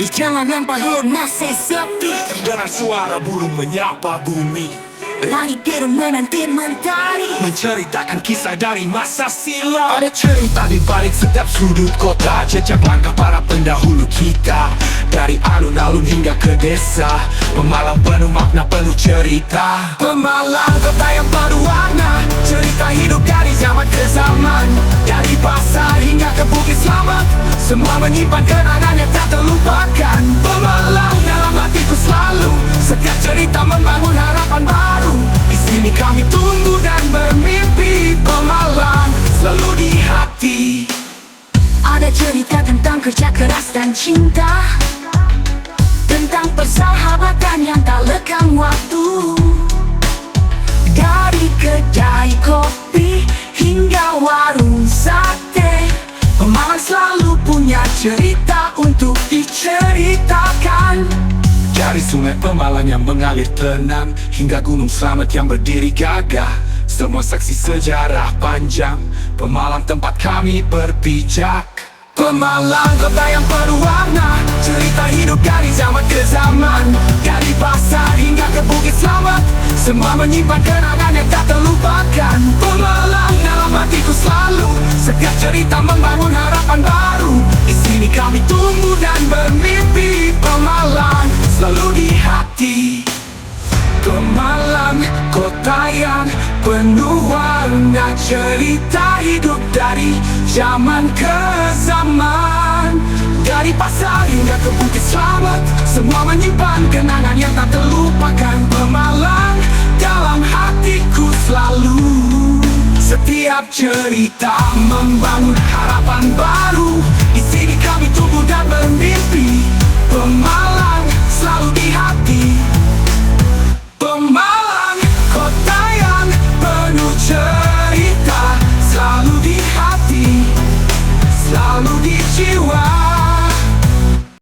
Di jalanan pahit masih sepi, Terdengar suara burung menyapa bumi. langit biru menanti mentari, Menceritakan kisah dari masa silam. Ada cerita di balik setiap sudut kota, jejak langkah para pendahulu kita. Dari alun-alun hingga ke desa, Pemalang penuh makna, penuh cerita. Pemalang kota yang berwarna, cerita hidup dari zaman ke zaman. Dari pasar hingga ke Bukit Selamat, semua menyimpan kenangan yang tak terlupakan. Pemalang dalam hatiku selalu, setiap cerita membangun harapan baru. Di sini kami tumbuh dan bermimpi, Pemalang selalu di hati. ada cerita tentang kerja keras dan cinta, tentang persahabatan yang tak lekang waktu. Dari kedai kopi hingga warung sate, Pemalang selalu punya cerita untuk diceritakan. Dari sungai Pemalang yang mengalir tenang, hingga Gunung Slamet yang berdiri gagah, semua saksi sejarah panjang. Pemalang tempat kami berpijak. Pemalang kota yang berwarna, cerita hidup dari zaman ke zaman. Dari pasar hingga ke Bukit Selamat, semua menyimpan kenangan yang tak terlupakan. Pemalang dalam hatiku selalu, setiap cerita membangun harapan baru. Di sini kami tumbuh dan bermimpi, Pemalang selalu di hati. Pemalang, kota yang penuh warna, cerita hidup dari zaman ke zaman. Dari pasar hingga ke Bukit Selamat, semua menyimpan kenangan yang tak terlupakan. Pemalang dalam hatiku selalu, setiap cerita membangun harapan baru. Di sini kami tumbuh dan bermimpi,